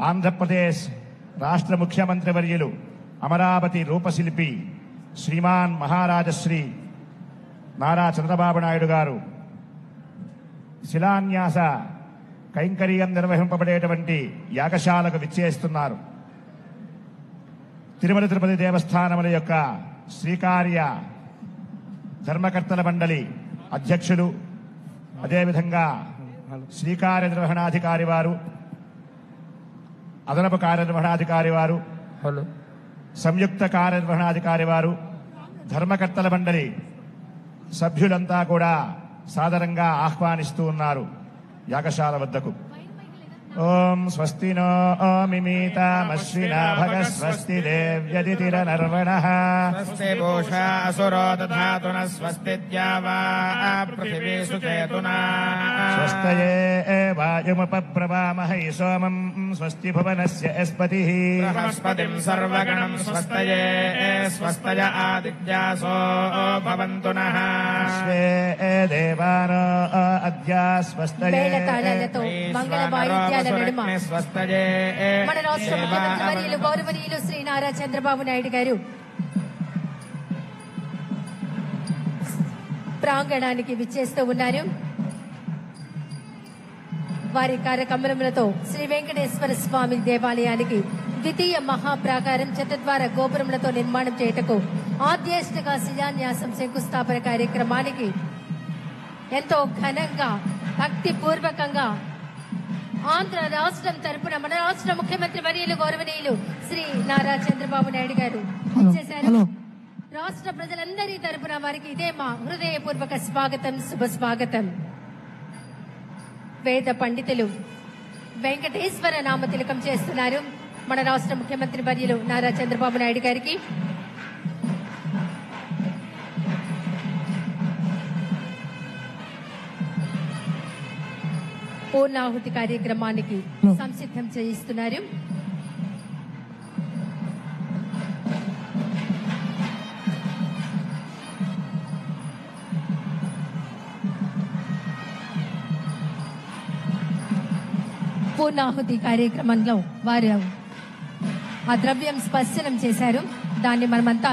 ఆంధ్రప్రదేశ్ రాష్ట్ర ముఖ్యమంత్రి వర్యులు అమరావతి రూపశిల్పి శ్రీమాన్ మహారాజశ్రీ నారా చంద్రబాబు నాయుడు గారు శిలాన్యాస కైంకర్యం నిర్వహింపబడేటువంటి యాగశాలకు విచ్చేస్తున్నారు. తిరుమల తిరుపతి దేవస్థానముల యొక్క శ్రీకార్య ధర్మకర్తల మండలి అధ్యక్షులు, అదేవిధంగా శ్రీకార్య నిర్వహణాధికారి వారు, అదనపు కార్యనిర్వహణాధికారి వారు, సంయుక్త కార్యనిర్వహణాధికారి వారు, ధర్మకర్తల మండలి సభ్యులంతా కూడా సాదరంగా ఆహ్వానిస్తూ ఉన్నారు యాగశాల వద్దకు. ఓం స్వస్తి నో మిమీతామశ్వినా భగ స్వస్తి దేవ్యదితిరనర్వణః స్వస్తి భూషా అసురో దధాతున స్వస్తి ద్యావా పృథివీ సుచేతునా స్వస్తయే వాయుముపప్రవామహై సోమం స్వస్తి భువనస్య యస్పతిః బృహస్పతిం సర్వగణం స్వస్తయే స్వస్తయ ఆదిత్యాసో భవంతు నః స్వే దేవానో అద్య స్వస్తయే మేళతాళాలతో మంగళ వాయిద్యాల నడుమ స్వస్తయే మన రాష్ట్ర ముఖ్యమంత్రి వర్యులు గౌరవనీయులు శ్రీ నారా చంద్రబాబు నాయుడు గారు ప్రాంగణానికి విచ్చేస్తూ ఉన్నారు. వారి కార్యక్రమములతో శ్రీ వెంకటేశ్వర స్వామి దేవాలయానికి ద్వితీయ మహాప్రాకారం చతుర్ద్వార గోపురములతో నిర్మాణం చేయుటకు ఆద్యేష్టగా శిలాన్యాసం శంకుస్థాపన కార్యక్రమానికి ఎంతో ఘనంగా భక్తిపూర్వకంగా ఆంధ్ర రాష్ట్రం తరపున మన రాష్ట్ర ముఖ్యమంత్రి వర్యులు గౌరవనీయులు శ్రీ నారా చంద్రబాబు నాయుడు గారు చేశారు. రాష్ట్ర ప్రజలందరి తరపున వారికి ఇదే మా హృదయపూర్వక స్వాగతం, శుభ స్వాగతం. వేద పండితులు వెంకటేశ్వర నామ తిలకం చేస్తున్నారు మన రాష్ట్ర ముఖ్యమంత్రి వర్యులు నారా చంద్రబాబు నాయుడు గారికి. పూర్ణాహుతి కార్యక్రమానికి సంసిద్ధం చేయిస్తున్నారు. పూర్ణాహుతి కార్యక్రమంలో వారు ఆ ద్రవ్యం స్పర్శనం చేశారు. దాన్ని మనమంతా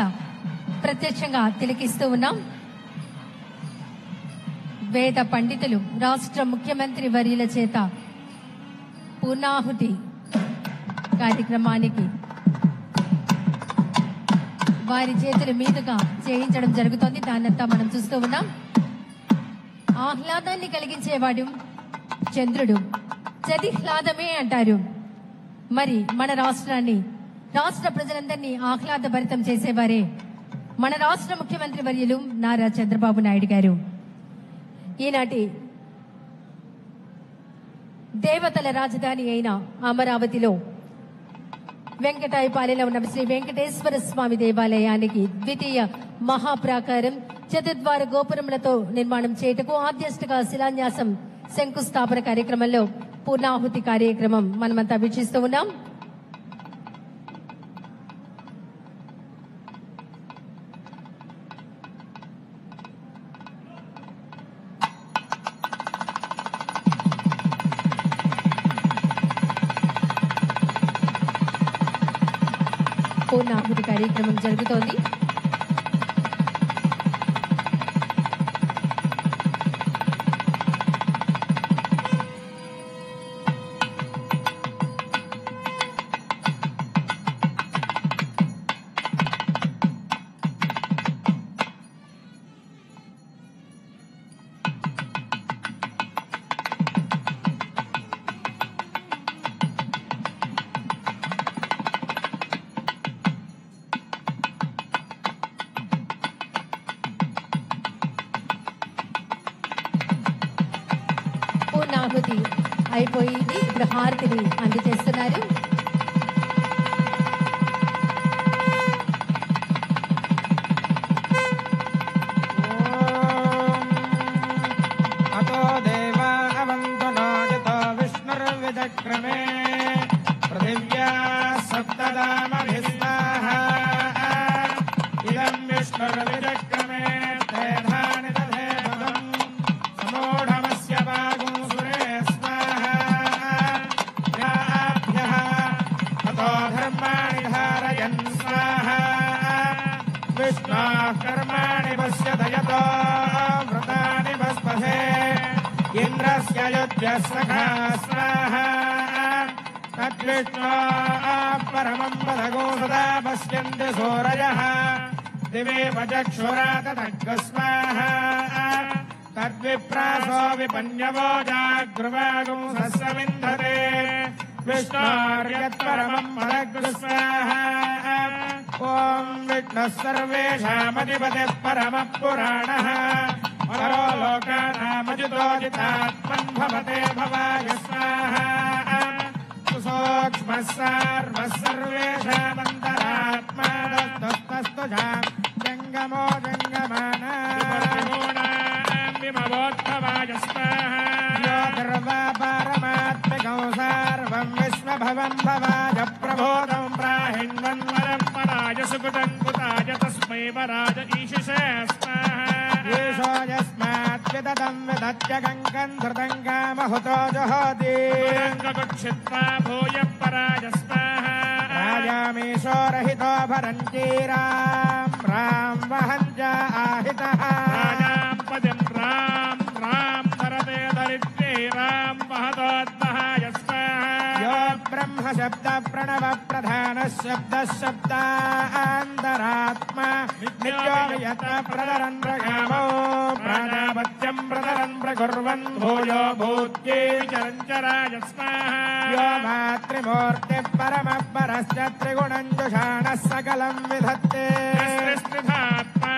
ప్రత్యక్షంగా తిలకిస్తూ ఉన్నాం. వేద పండితులు రాష్ట్ర ముఖ్యమంత్రి వర్యుల చేత పూర్ణాహుతి కార్యక్రమానికి వారి చేతుల మీదుగా చేయించడం జరుగుతోంది. దాన్నంతా మనం చూస్తూ ఉన్నాం. ఆహ్లాదాన్ని కలిగించేవాడు చంద్రుడు, చదిహ్లాదమే అంటారు. మరి మన రాష్ట్రాన్ని, రాష్ట్ర ప్రజలందరినీ ఆహ్లాదభరితం చేసేవారే మన రాష్ట్ర ముఖ్యమంత్రి వర్యులు నారా చంద్రబాబు నాయుడు గారు. ఈనాటి దేవతల రాజధాని అయిన అమరావతిలో వెంకటాయపాలెంలో ఉన్న శ్రీ వెంకటేశ్వర స్వామి దేవాలయానికి ద్వితీయ మహాప్రాకారం చతుర్ద్వార గోపురములతో నిర్మాణం చేయుటకు ఆద్యష్టగా శిలాన్యాసం శంకుస్థాపన కార్యక్రమంలో పూర్ణాహుతి కార్యక్రమం మనమంతా వీక్షిస్తూ ఉన్నాం. పూర్ణాహుతి కార్యక్రమం జరుగుతోంది. పూర్ణాహుతి అయిపోయింది. ఇప్పుడు హారతిని అందజేస్తున్నారు. అతో దేవా అవంతు నోదితో విష్ణుర్విచక్రమే పృథివ్యా సప్తదామభిస్వాహ ఇదం విష్ణుర్విచక్రమే తేధాని తథేపదం సమూఢమస్య భాగం సురే స్వాహ యాభ్యః पश्यन् स्वाहा विष्णोः कर्माणि पश्यत यतो व्रतानि भस्मसे इन्द्रस्य युध्यः सखा स्वाहा तद्विष्णोः परमं पदगो सदा पश्यन्ति सूरयः दिवे चक्षुराततग् स्वाहा तद्विप्रासो विपन्यवो जागृवागुं सस्यविन्धते विष्णोर्यत्परमं पदग् स्वाहा ॐ विष्णुः सर्वेषामधिपतिः परमः पुराणः परो लोकानामजितोजितात्मन् भवते भवाय स्वाहा सूक्ष्मः सार्वः सर्वेषामन्तरात्मा दस्तस्तु जङ्गमो जङ्गमानाभवाय स्वाहा योगर्वा पारमात्मिकौ सार्वं विश्वभवं भवाय प्रबोधं प्राहिण्वन् वरं पराय सुकृतं कुताय तस्मै वराय ईशिषे स्वाहा ईशो यस्मात् विदतं विदत्य गङ्गं धृतं कामहुतो जुहोति गच्छित्वा भूयः पराय स्वाहा राजामीशो रहितो भरञ्जीरां रां वहञ्च आहितः राजां पदिं रां धरते दरिद्रे रां वहतोद्वहाय स्वाहा यो ब्रह्म शब्द प्रणव प्रधान शब्दान्तरात्मा नित्यो यत प्रदरन् प्रगामो प्राजापत्यं प्रदरन् प्रकुर्वन् भूयो भूत्ये विचरञ्चराय स्वाहा यो मातृमूर्तिः परमः परश्च त्रिगुणं जुषाणः सकलं विधत्ते त्रिधात्मा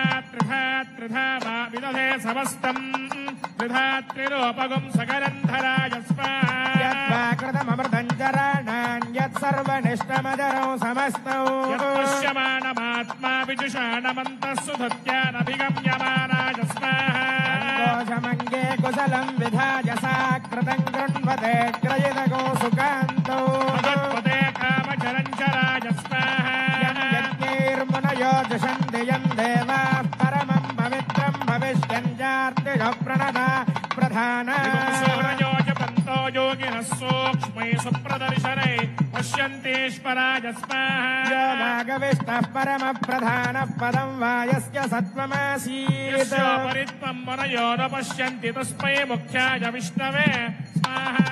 त्रिधा वा विदधे समस्तम् त्रिधा त्रिरूपगुं सकलन्धराय स्वाहा यद्वाकृतममृतं चराणान् यत्सर्वनिष्ठमजरौ समस्तौ यत्पश्यमानमात्मा विजुषाणमन्तः सुधत्यानभिगम्यमानाय स्वाहा कोशमङ्गे कुशलं विधाय सा कृतं गृह्णवते क्रयितगो सुकान्तौ भगवते कामचरञ्चराय स्वाहा यज्ञैर्मुनयो जुषन्ति यं देवाः परमं पवित्रं भविष्यञ्जार्तिः प्रणदा प्रधाना योगिनः सूक्ष्मै सुप्रदर्शने पश्यन्तीश्वराय स्वाहा यो भागविष्टः परमः प्रधानः पदं वा यस्य सत्त्वमासीत् परित्वं मनयो न पश्यन्ति तस्मै मुख्याय विष्णवे स्वाहा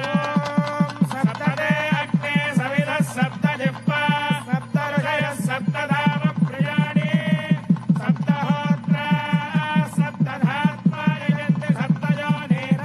ॐ सप्तदे अग्ने सविदः सप्तजिह्वा सप्तऋषयः सप्तधाम प्रियाणि सप्तहोत्रा सप्तधात्मा यजन्ति सप्तयोनिः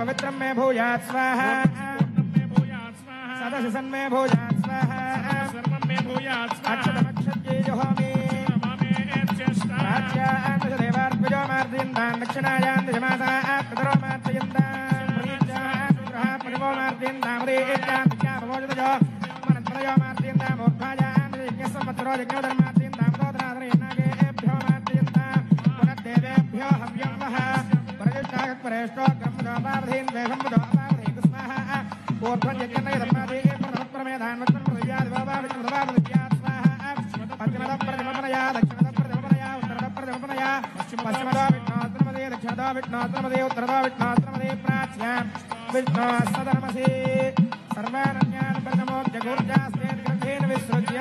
पवित्रं मे भूयात् स्वाहा सदसन् मे भूयात् स्वाहा सर्वं मे भूयात् स्वाहा अक्षतमक्षत्ये जुहोमि देवार्पजो मार्दयन्तान् दक्षिणायान् दशमासात् पितरो मार्दयन्तान् परिवो मार्दयन्तामरेत्यान् विद्यापवोजतजो मनत्रयो मार्दयन्ताम् ऊर्ध्वायान् यज्ञसंवत्सरो यज्ञोधर्मार्दयन्ताम् गोत्राधरयन्नागेभ्यो मार्दयन्ताम् पुनर्देवेभ्यो हव्यं वः परेष्टो ब्रह्मदोपावधीन् वेषम्बुदोपावधीन् स्वाहा ऊर्ध्वं यज्ञन्नय धर्मादेः प्रमेधान् वत्सम्प्रतिव्यादिवादिवादिव्यात् स्वाहा पश्चिमदप्रतिमपनया दक्षिणदप्रतिमपनया उत्तरदप्रतिमपनया पश्चिमदो विष्णोत्रमदे दक्षिणदो विष्णोत्रमदे उत्तरदो विष्णोत्रमदे प्राच्यां विष्णोः सधर्मसि सर्वानन्यान् प्रथमोऽध्यगूर्जास्तेन ग्रन्थेन विसृज्य